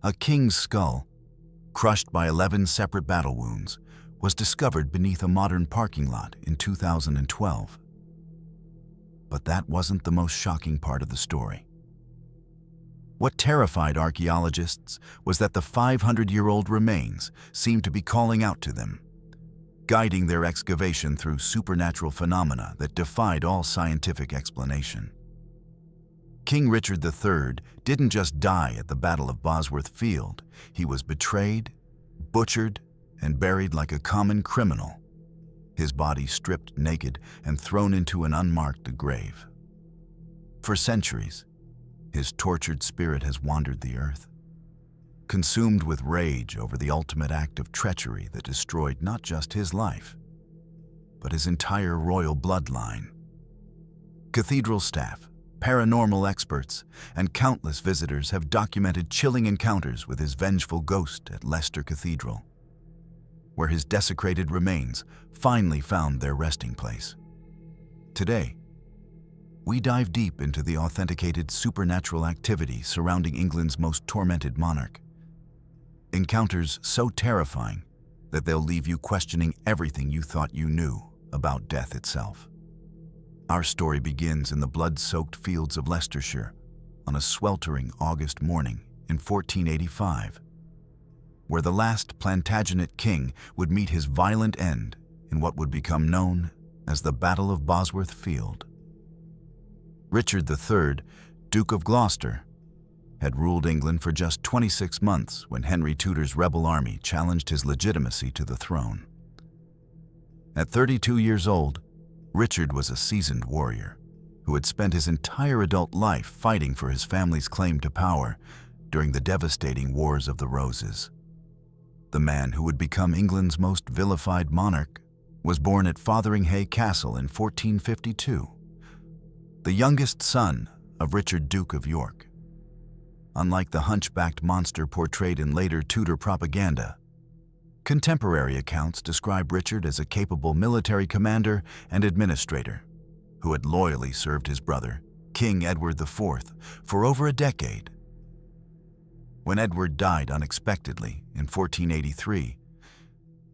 A king's skull, crushed by 11 separate battle wounds, was discovered beneath a modern parking lot in 2012. But that wasn't the most shocking part of the story. What terrified archaeologists was that the 500-year-old remains seemed to be calling out to them, guiding their excavation through supernatural phenomena that defied all scientific explanation. King Richard III didn't just die at the Battle of Bosworth Field. He was betrayed, butchered, and buried like a common criminal, his body stripped naked and thrown into an unmarked grave. For centuries, his tortured spirit has wandered the earth, consumed with rage over the ultimate act of treachery that destroyed not just his life, but his entire royal bloodline. Cathedral staff, paranormal experts, and countless visitors have documented chilling encounters with his vengeful ghost at Leicester Cathedral, where his desecrated remains finally found their resting place. Today, we dive deep into the authenticated supernatural activity surrounding England's most tormented monarch. Encounters so terrifying that they'll leave you questioning everything you thought you knew about death itself. Our story begins in the blood-soaked fields of Leicestershire on a sweltering August morning in 1485, where the last Plantagenet king would meet his violent end in what would become known as the Battle of Bosworth Field. Richard III, Duke of Gloucester, had ruled England for just 26 months when Henry Tudor's rebel army challenged his legitimacy to the throne. At 32 years old, Richard was a seasoned warrior who had spent his entire adult life fighting for his family's claim to power during the devastating Wars of the Roses. The man who would become England's most vilified monarch was born at Fotheringhay Castle in 1452, the youngest son of Richard, Duke of York. Unlike the hunchbacked monster portrayed in later Tudor propaganda, contemporary accounts describe Richard as a capable military commander and administrator who had loyally served his brother, King Edward IV, for over a decade. When Edward died unexpectedly in 1483,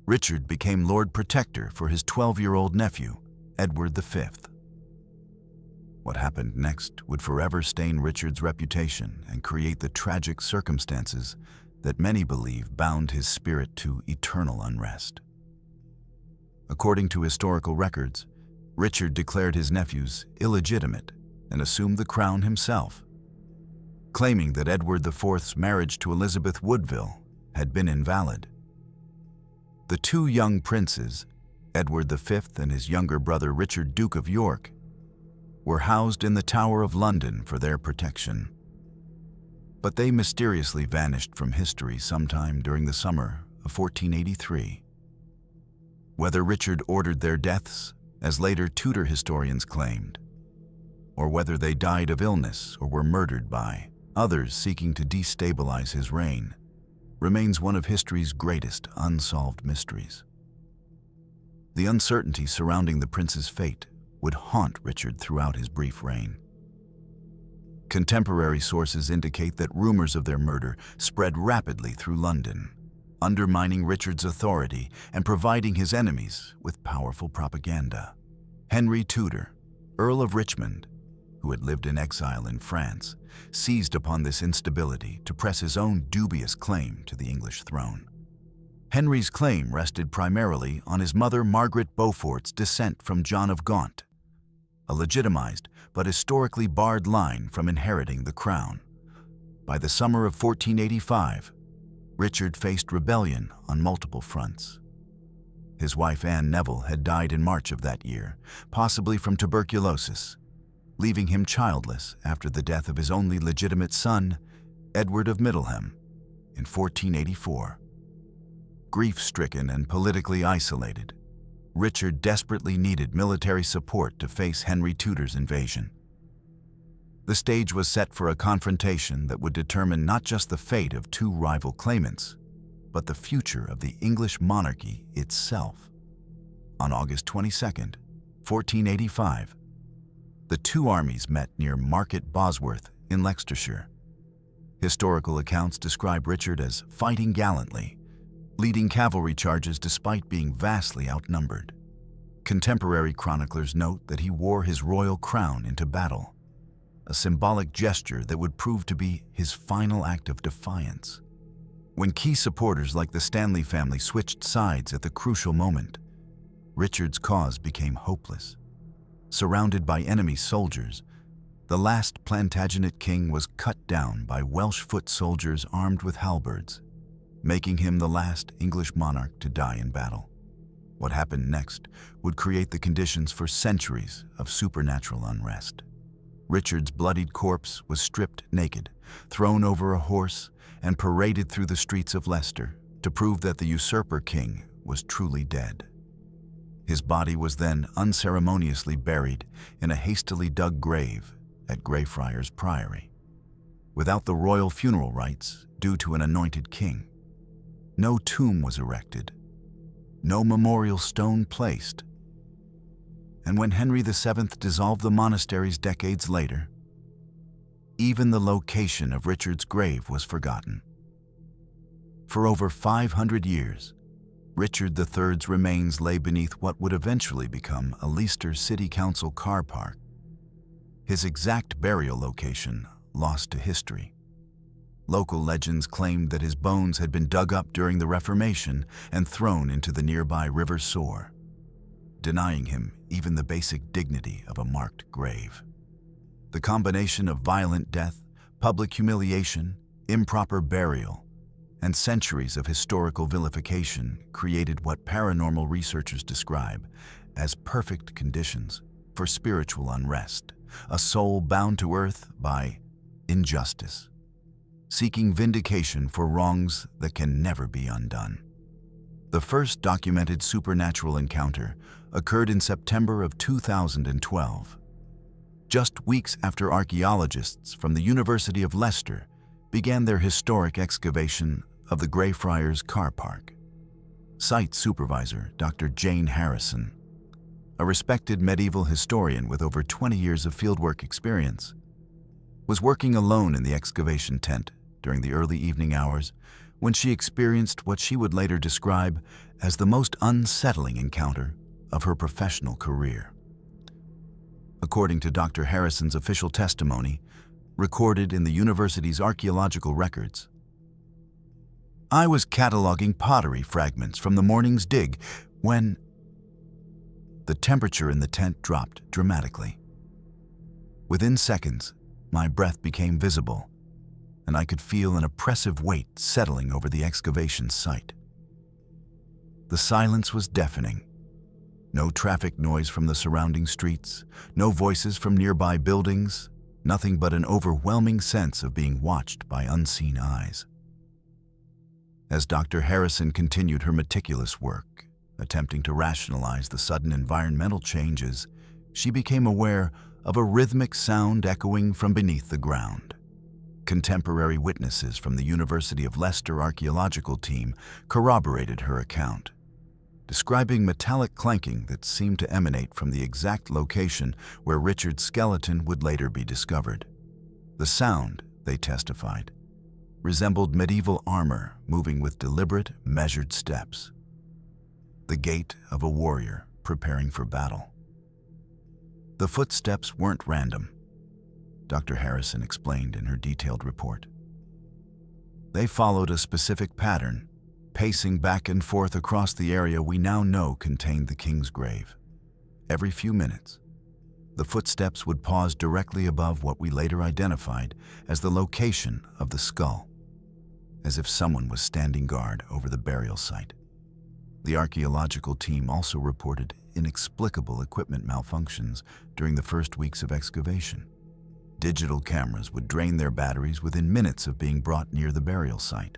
Richard became Lord Protector for his 12-year-old nephew, Edward V. What happened next would forever stain Richard's reputation and create the tragic circumstances that many believe bound his spirit to eternal unrest. According to historical records, Richard declared his nephews illegitimate and assumed the crown himself, claiming that Edward IV's marriage to Elizabeth Woodville had been invalid. The two young princes, Edward V and his younger brother Richard, Duke of York, were housed in the Tower of London for their protection. But they mysteriously vanished from history sometime during the summer of 1483. Whether Richard ordered their deaths, as later Tudor historians claimed, or whether they died of illness or were murdered by others seeking to destabilize his reign, remains one of history's greatest unsolved mysteries. The uncertainty surrounding the prince's fate would haunt Richard throughout his brief reign. Contemporary sources indicate that rumors of their murder spread rapidly through London, undermining Richard's authority and providing his enemies with powerful propaganda. Henry Tudor, Earl of Richmond, who had lived in exile in France, seized upon this instability to press his own dubious claim to the English throne. Henry's claim rested primarily on his mother Margaret Beaufort's descent from John of Gaunt, a legitimized but historically barred line from inheriting the crown. By the summer of 1485, Richard faced rebellion on multiple fronts. His wife Anne Neville had died in March of that year, possibly from tuberculosis, leaving him childless after the death of his only legitimate son, Edward of Middleham, in 1484. Grief-stricken and politically isolated, Richard desperately needed military support to face Henry Tudor's invasion. The stage was set for a confrontation that would determine not just the fate of two rival claimants, but the future of the English monarchy itself. On August 22, 1485, the two armies met near Market Bosworth in Leicestershire. Historical accounts describe Richard as fighting gallantly, leading cavalry charges despite being vastly outnumbered. Contemporary chroniclers note that he wore his royal crown into battle, a symbolic gesture that would prove to be his final act of defiance. When key supporters like the Stanley family switched sides at the crucial moment, Richard's cause became hopeless. Surrounded by enemy soldiers, the last Plantagenet king was cut down by Welsh foot soldiers armed with halberds, making him the last English monarch to die in battle. What happened next would create the conditions for centuries of supernatural unrest. Richard's bloodied corpse was stripped naked, thrown over a horse, and paraded through the streets of Leicester to prove that the usurper king was truly dead. His body was then unceremoniously buried in a hastily dug grave at Greyfriars Priory, without the royal funeral rites due to an anointed king. No tomb was erected, no memorial stone placed, and when Henry VII dissolved the monasteries decades later, even the location of Richard's grave was forgotten. For over 500 years, Richard III's remains lay beneath what would eventually become a Leicester City Council car park, his exact burial location lost to history. Local legends claimed that his bones had been dug up during the Reformation and thrown into the nearby River Soar, denying him even the basic dignity of a marked grave. The combination of violent death, public humiliation, improper burial, and centuries of historical vilification created what paranormal researchers describe as perfect conditions for spiritual unrest, a soul bound to earth by injustice, seeking vindication for wrongs that can never be undone. The first documented supernatural encounter occurred in September of 2012, just weeks after archaeologists from the University of Leicester began their historic excavation of the Greyfriars car park. Site supervisor Dr. Jane Harrison, a respected medieval historian with over 20 years of fieldwork experience, was working alone in the excavation tent during the early evening hours when she experienced what she would later describe as the most unsettling encounter of her professional career. According to Dr. Harrison's official testimony, recorded in the university's archaeological records, "I was cataloging pottery fragments from the morning's dig when the temperature in the tent dropped dramatically. Within seconds, my breath became visible, and I could feel an oppressive weight settling over the excavation site. The silence was deafening. No traffic noise from the surrounding streets, no voices from nearby buildings, nothing but an overwhelming sense of being watched by unseen eyes." As Dr. Harrison continued her meticulous work, attempting to rationalize the sudden environmental changes, she became aware of a rhythmic sound echoing from beneath the ground. Contemporary witnesses from the University of Leicester archaeological team corroborated her account, describing metallic clanking that seemed to emanate from the exact location where Richard's skeleton would later be discovered. The sound, they testified, resembled medieval armor moving with deliberate, measured steps, the gait of a warrior preparing for battle. The footsteps weren't random, Dr. Harrison explained in her detailed report. They followed a specific pattern, pacing back and forth across the area we now know contained the king's grave. Every few minutes, the footsteps would pause directly above what we later identified as the location of the skull, as if someone was standing guard over the burial site. The archaeological team also reported inexplicable equipment malfunctions during the first weeks of excavation. Digital cameras would drain their batteries within minutes of being brought near the burial site,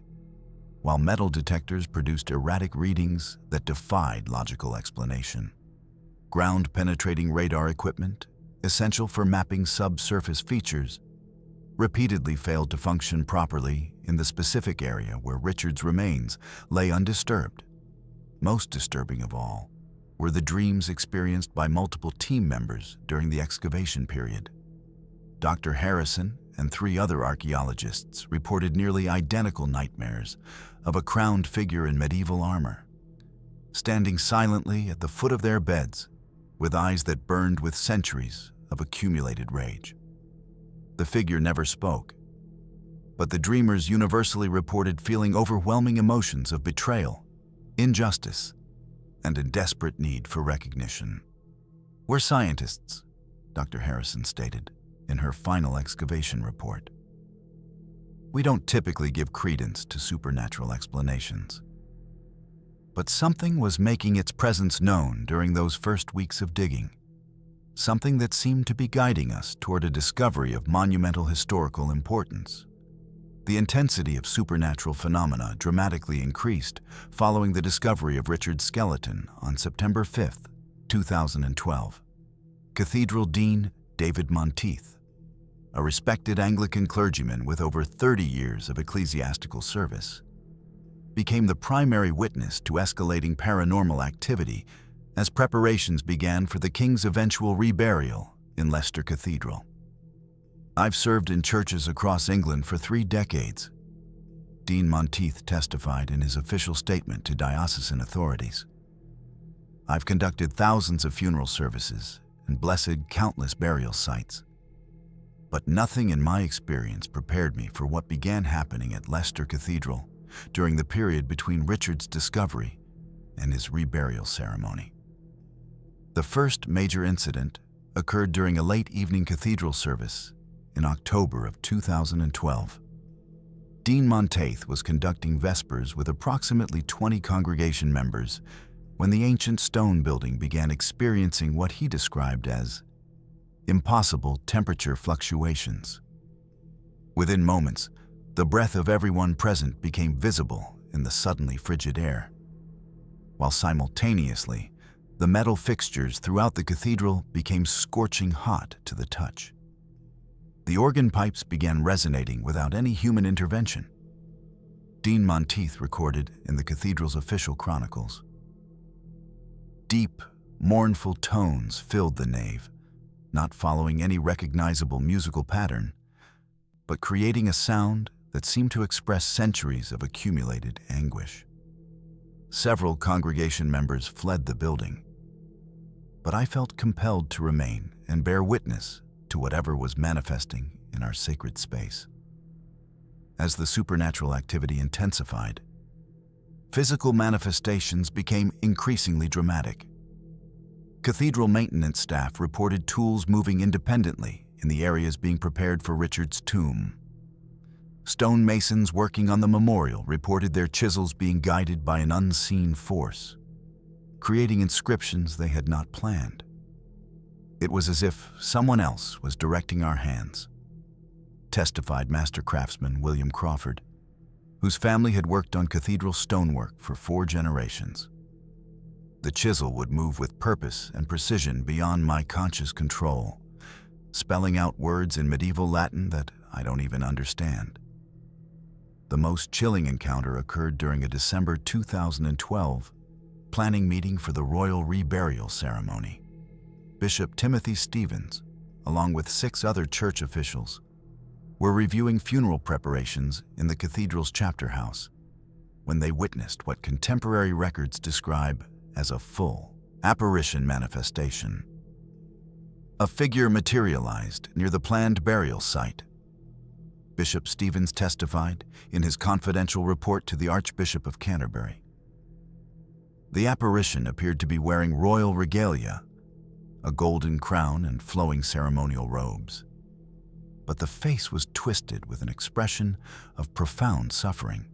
while metal detectors produced erratic readings that defied logical explanation. Ground-penetrating radar equipment, essential for mapping subsurface features, repeatedly failed to function properly in the specific area where Richard's remains lay undisturbed. Most disturbing of all were the dreams experienced by multiple team members during the excavation period. Dr. Harrison and 3 other archaeologists reported nearly identical nightmares of a crowned figure in medieval armor, standing silently at the foot of their beds with eyes that burned with centuries of accumulated rage. The figure never spoke, but the dreamers universally reported feeling overwhelming emotions of betrayal, injustice, and a desperate need for recognition. "We're scientists," Dr. Harrison stated in her final excavation report. "We don't typically give credence to supernatural explanations. But something was making its presence known during those first weeks of digging, something that seemed to be guiding us toward a discovery of monumental historical importance. The intensity of supernatural phenomena dramatically increased following the discovery of Richard's skeleton on September 5, 2012. Cathedral Dean David Monteith, a respected Anglican clergyman with over 30 years of ecclesiastical service, became the primary witness to escalating paranormal activity as preparations began for the King's eventual reburial in Leicester Cathedral. "I've served in churches across England for 3 decades," Dean Monteith testified in his official statement to diocesan authorities. "I've conducted thousands of funeral services and blessed countless burial sites. But nothing in my experience prepared me for what began happening at Leicester Cathedral during the period between Richard's discovery and his reburial ceremony." The first major incident occurred during a late evening cathedral service in October of 2012. Dean Monteith was conducting Vespers with approximately 20 congregation members when the ancient stone building began experiencing what he described as impossible temperature fluctuations. Within moments, the breath of everyone present became visible in the suddenly frigid air, while simultaneously, the metal fixtures throughout the cathedral became scorching hot to the touch. The organ pipes began resonating without any human intervention. Dean Monteith recorded in the cathedral's official chronicles. "Deep, mournful tones filled the nave, not following any recognizable musical pattern, but creating a sound that seemed to express centuries of accumulated anguish. Several congregation members fled the building, but I felt compelled to remain and bear witness to whatever was manifesting in our sacred space. As the supernatural activity intensified, physical manifestations became increasingly dramatic. Cathedral maintenance staff reported tools moving independently in the areas being prepared for Richard's tomb. Stonemasons working on the memorial reported their chisels being guided by an unseen force, creating inscriptions they had not planned. It was as if someone else was directing our hands," testified master craftsman William Crawford, whose family had worked on cathedral stonework for 4 generations. "The chisel would move with purpose and precision beyond my conscious control, spelling out words in medieval Latin that I don't even understand." The most chilling encounter occurred during a December 2012 planning meeting for the royal reburial ceremony. Bishop Timothy Stevens, along with 6 other church officials, were reviewing funeral preparations in the cathedral's chapter house when they witnessed what contemporary records describe as a full apparition manifestation. A figure materialized near the planned burial site. Bishop Stevens testified in his confidential report to the Archbishop of Canterbury. The apparition appeared to be wearing royal regalia, a golden crown and flowing ceremonial robes. But the face was twisted with an expression of profound suffering.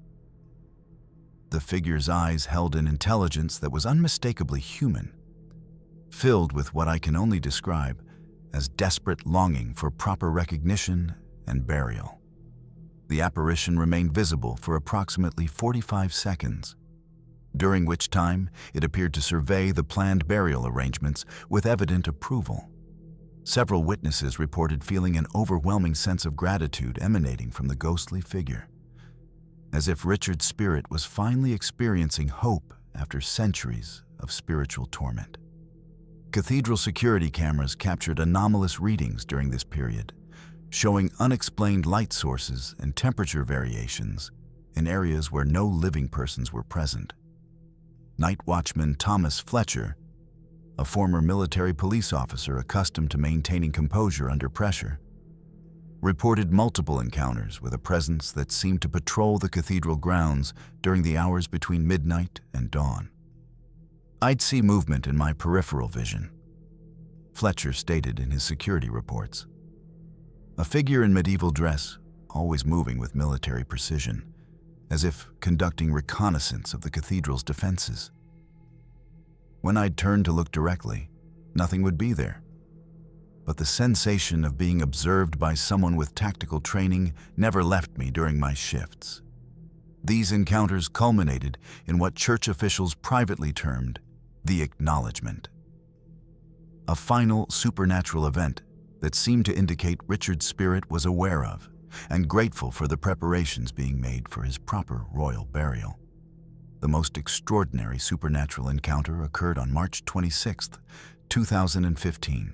The figure's eyes held an intelligence that was unmistakably human, filled with what I can only describe as desperate longing for proper recognition and burial. The apparition remained visible for approximately 45 seconds, during which time it appeared to survey the planned burial arrangements with evident approval. Several witnesses reported feeling an overwhelming sense of gratitude emanating from the ghostly figure, as if Richard's spirit was finally experiencing hope after centuries of spiritual torment. Cathedral security cameras captured anomalous readings during this period, showing unexplained light sources and temperature variations in areas where no living persons were present. Night watchman Thomas Fletcher, a former military police officer accustomed to maintaining composure under pressure, reported multiple encounters with a presence that seemed to patrol the cathedral grounds during the hours between midnight and dawn. "I'd see movement in my peripheral vision," Fletcher stated in his security reports. A figure in medieval dress, always moving with military precision, as if conducting reconnaissance of the cathedral's defenses. When I'd turn to look directly, nothing would be there. But the sensation of being observed by someone with tactical training never left me during my shifts. These encounters culminated in what church officials privately termed the acknowledgement. A final supernatural event that seemed to indicate Richard's spirit was aware of and grateful for the preparations being made for his proper royal burial. The most extraordinary supernatural encounter occurred on March 26, 2015,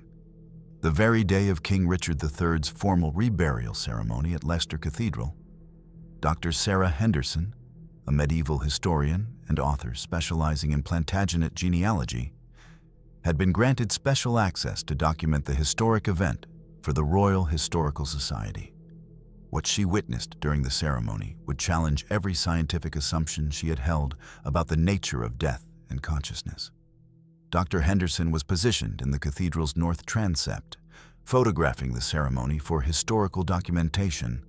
the very day of King Richard III's formal reburial ceremony at Leicester Cathedral. Dr. Sarah Henderson, a medieval historian and author specializing in Plantagenet genealogy, had been granted special access to document the historic event for the Royal Historical Society. What she witnessed during the ceremony would challenge every scientific assumption she had held about the nature of death and consciousness. Dr. Henderson was positioned in the cathedral's north transept, photographing the ceremony for historical documentation,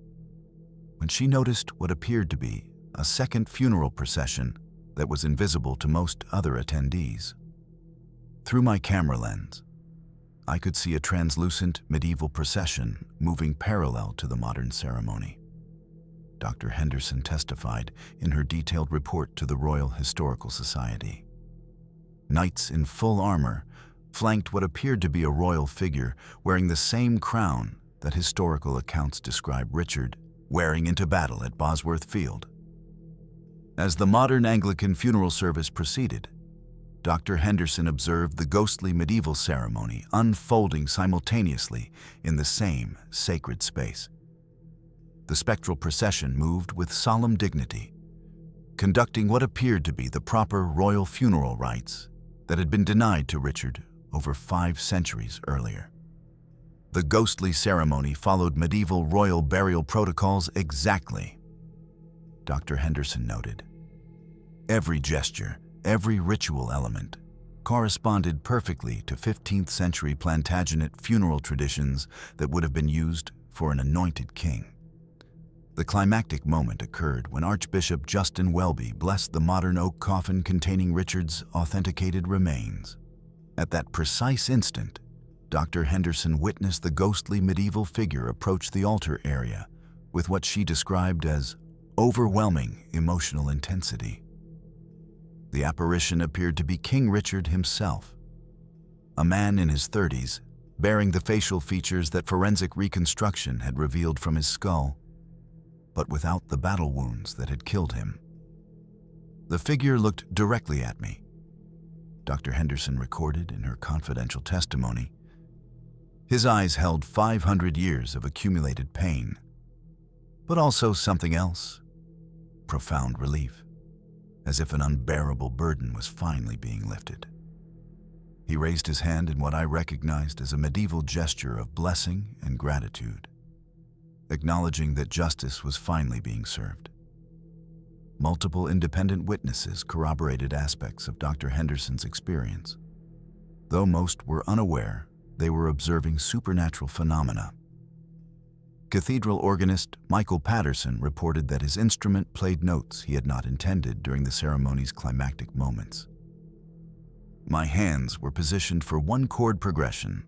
when she noticed what appeared to be a second funeral procession that was invisible to most other attendees. Through my camera lens, I could see a translucent medieval procession moving parallel to the modern ceremony. Dr. Henderson testified in her detailed report to the Royal Historical Society. Knights in full armor flanked what appeared to be a royal figure wearing the same crown that historical accounts describe Richard wearing into battle at Bosworth Field. As the modern Anglican funeral service proceeded, Dr. Henderson observed the ghostly medieval ceremony unfolding simultaneously in the same sacred space. The spectral procession moved with solemn dignity, conducting what appeared to be the proper royal funeral rites that had been denied to Richard over 5 centuries earlier. The ghostly ceremony followed medieval royal burial protocols exactly, Dr. Henderson noted. Every gesture, every ritual element corresponded perfectly to 15th century Plantagenet funeral traditions that would have been used for an anointed king. The climactic moment occurred when Archbishop Justin Welby blessed the modern oak coffin containing Richard's authenticated remains. At that precise instant, Dr. Henderson witnessed the ghostly medieval figure approach the altar area with what she described as overwhelming emotional intensity. The apparition appeared to be King Richard himself, a man in his 30s, bearing the facial features that forensic reconstruction had revealed from his skull, but without the battle wounds that had killed him. The figure looked directly at me, Dr. Henderson recorded in her confidential testimony. His eyes held 500 years of accumulated pain, but also something else, profound relief, as if an unbearable burden was finally being lifted. He raised his hand in what I recognized as a medieval gesture of blessing and gratitude, acknowledging that justice was finally being served. Multiple independent witnesses corroborated aspects of Dr. Henderson's experience. Though most were unaware, they were observing supernatural phenomena. Cathedral organist Michael Patterson reported that his instrument played notes he had not intended during the ceremony's climactic moments. My hands were positioned for one chord progression,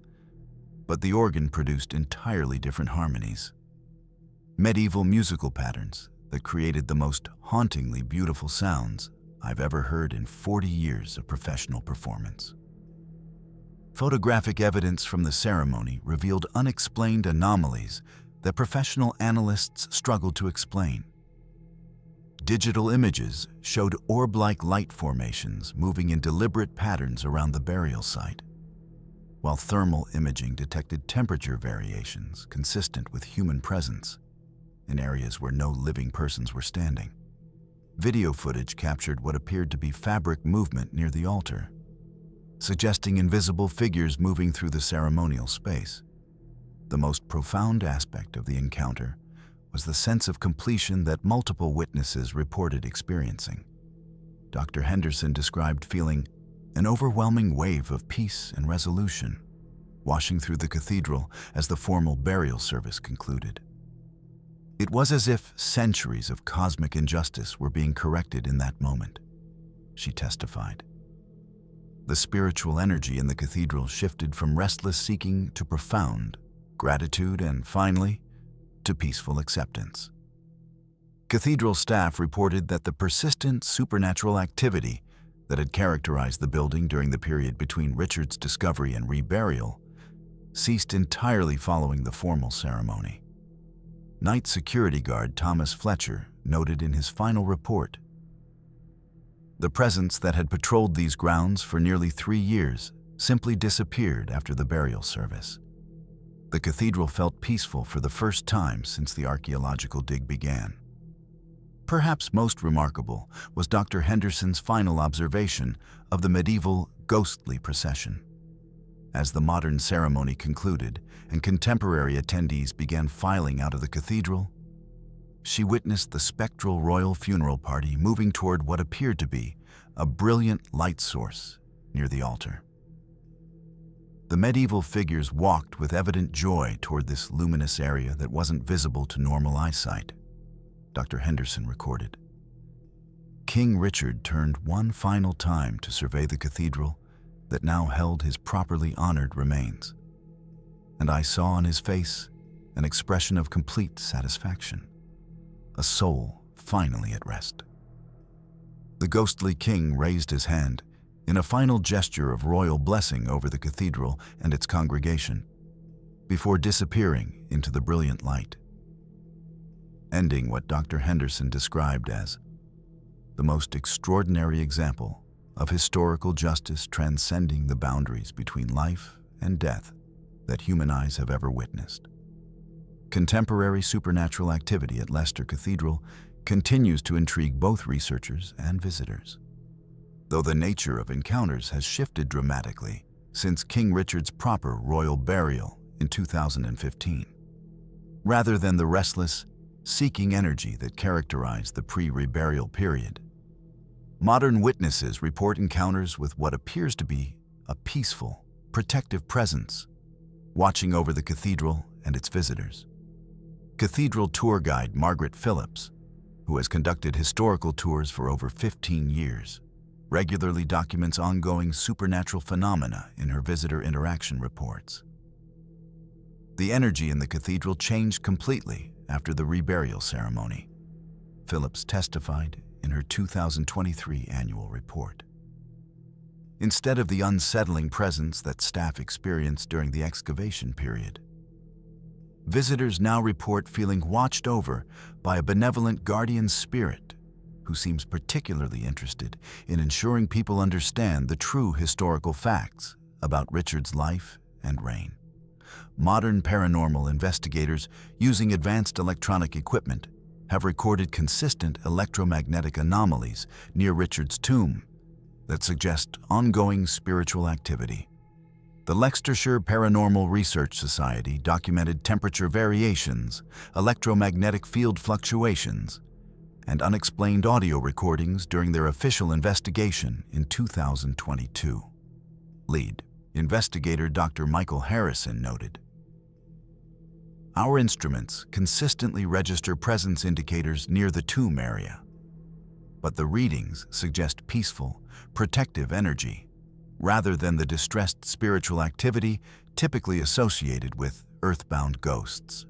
but the organ produced entirely different harmonies. Medieval musical patterns that created the most hauntingly beautiful sounds I've ever heard in 40 years of professional performance. Photographic evidence from the ceremony revealed unexplained anomalies that professional analysts struggled to explain. Digital images showed orb-like light formations moving in deliberate patterns around the burial site, while thermal imaging detected temperature variations consistent with human presence in areas where no living persons were standing. Video footage captured what appeared to be fabric movement near the altar, suggesting invisible figures moving through the ceremonial space. The most profound aspect of the encounter was the sense of completion that multiple witnesses reported experiencing. Dr. Henderson described feeling an overwhelming wave of peace and resolution washing through the cathedral as the formal burial service concluded. It was as if centuries of cosmic injustice were being corrected in that moment, she testified. The spiritual energy in the cathedral shifted from restless seeking to profound gratitude and, finally, to peaceful acceptance. Cathedral staff reported that the persistent supernatural activity that had characterized the building during the period between Richard's discovery and reburial ceased entirely following the formal ceremony. Night security guard Thomas Fletcher noted in his final report, "The presence that had patrolled these grounds for nearly 3 years simply disappeared after the burial service. The cathedral felt peaceful for the first time since the archaeological dig began." Perhaps most remarkable was Dr. Henderson's final observation of the medieval ghostly procession. As the modern ceremony concluded and contemporary attendees began filing out of the cathedral, she witnessed the spectral royal funeral party moving toward what appeared to be a brilliant light source near the altar. The medieval figures walked with evident joy toward this luminous area that wasn't visible to normal eyesight, Dr. Henderson recorded. King Richard turned one final time to survey the cathedral that now held his properly honored remains, and I saw on his face an expression of complete satisfaction, a soul finally at rest. The ghostly king raised his hand in a final gesture of royal blessing over the cathedral and its congregation, before disappearing into the brilliant light, ending what Dr. Henderson described as the most extraordinary example of historical justice transcending the boundaries between life and death that human eyes have ever witnessed. Contemporary supernatural activity at Leicester Cathedral continues to intrigue both researchers and visitors, though the nature of encounters has shifted dramatically since King Richard's proper royal burial in 2015. Rather than the restless, seeking energy that characterized the pre-reburial period, modern witnesses report encounters with what appears to be a peaceful, protective presence, watching over the cathedral and its visitors. Cathedral tour guide Margaret Phillips, who has conducted historical tours for over 15 years, regularly documents ongoing supernatural phenomena in her visitor interaction reports. The energy in the cathedral changed completely after the reburial ceremony, Phillips testified in her 2023 annual report. Instead of the unsettling presence that staff experienced during the excavation period, visitors now report feeling watched over by a benevolent guardian spirit who seems particularly interested in ensuring people understand the true historical facts about Richard's life and reign. Modern paranormal investigators using advanced electronic equipment have recorded consistent electromagnetic anomalies near Richard's tomb that suggest ongoing spiritual activity. The Leicestershire Paranormal Research Society documented temperature variations, electromagnetic field fluctuations, and unexplained audio recordings during their official investigation in 2022. Lead investigator Dr. Michael Harrison noted, "Our instruments consistently register presence indicators near the tomb area, but the readings suggest peaceful, protective energy, rather than the distressed spiritual activity typically associated with earthbound ghosts."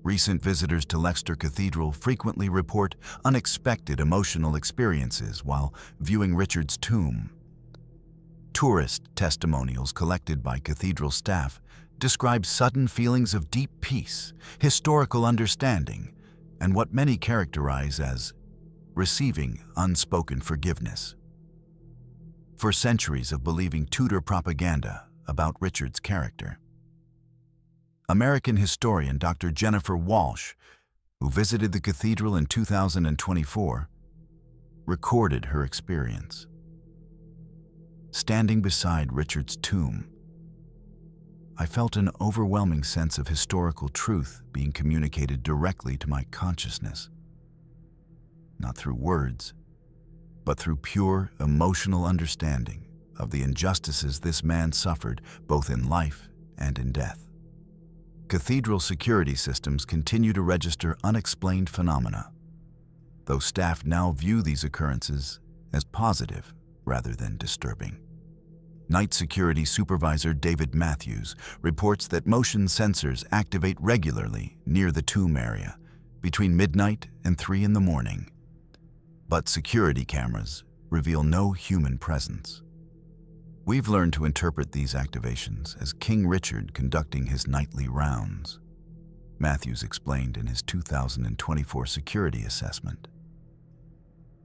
Recent visitors to Leicester Cathedral frequently report unexpected emotional experiences while viewing Richard's tomb. Tourist testimonials collected by cathedral staff describe sudden feelings of deep peace, historical understanding, and what many characterize as receiving unspoken forgiveness. For centuries of believing Tudor propaganda about Richard's character. American historian Dr. Jennifer Walsh, who visited the cathedral in 2024, recorded her experience. Standing beside Richard's tomb, I felt an overwhelming sense of historical truth being communicated directly to my consciousness. Not through words, but through pure emotional understanding of the injustices this man suffered both in life and in death. Cathedral security systems continue to register unexplained phenomena, though staff now view these occurrences as positive rather than disturbing. Night security supervisor David Matthews reports that motion sensors activate regularly near the tomb area between midnight and 3 in the morning, but security cameras reveal no human presence. We've learned to interpret these activations as King Richard conducting his nightly rounds, Matthews explained in his 2024 security assessment.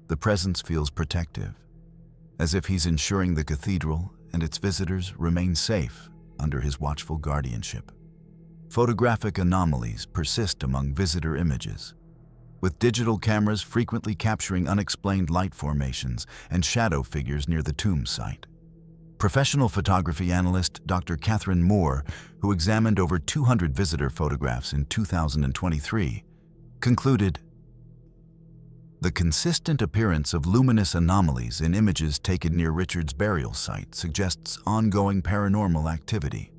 The presence feels protective, as if he's ensuring the cathedral and its visitors remain safe under his watchful guardianship. Photographic anomalies persist among visitor images, with digital cameras frequently capturing unexplained light formations and shadow figures near the tomb site. Professional photography analyst Dr. Catherine Moore, who examined over 200 visitor photographs in 2023, concluded, "The consistent appearance of luminous anomalies in images taken near Richard's burial site suggests ongoing paranormal activity.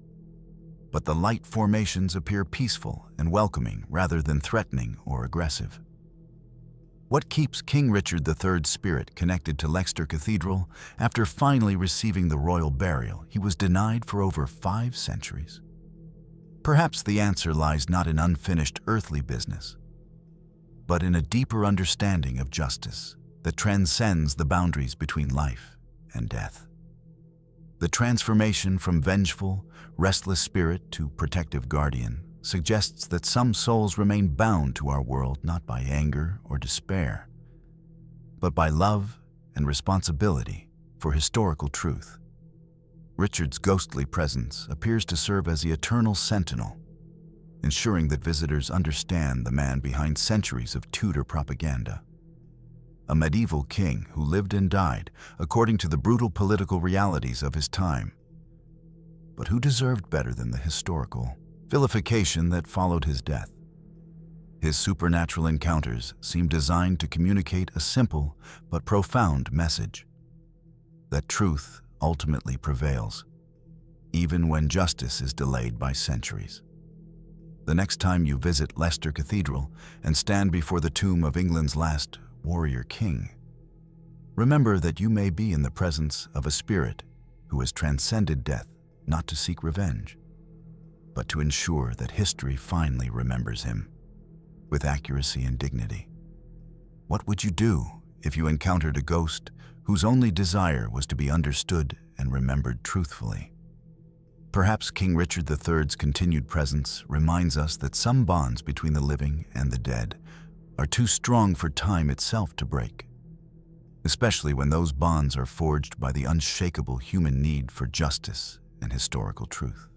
But the light formations appear peaceful and welcoming rather than threatening or aggressive." What keeps King Richard III's spirit connected to Leicester Cathedral after finally receiving the royal burial he was denied for over 5 centuries? Perhaps the answer lies not in unfinished earthly business, but in a deeper understanding of justice that transcends the boundaries between life and death. The transformation from vengeful, restless spirit to protective guardian suggests that some souls remain bound to our world not by anger or despair, but by love and responsibility for historical truth. Richard's ghostly presence appears to serve as the eternal sentinel, ensuring that visitors understand the man behind centuries of Tudor propaganda. A medieval king who lived and died according to the brutal political realities of his time, but who deserved better than the historical vilification that followed his death. His supernatural encounters seem designed to communicate a simple but profound message: that truth ultimately prevails, even when justice is delayed by centuries. The next time you visit Leicester Cathedral and stand before the tomb of England's last warrior king, remember that you may be in the presence of a spirit who has transcended death not to seek revenge, but to ensure that history finally remembers him with accuracy and dignity. What would you do if you encountered a ghost whose only desire was to be understood and remembered truthfully? Perhaps King Richard III's continued presence reminds us that some bonds between the living and the dead are too strong for time itself to break, especially when those bonds are forged by the unshakable human need for justice and historical truth.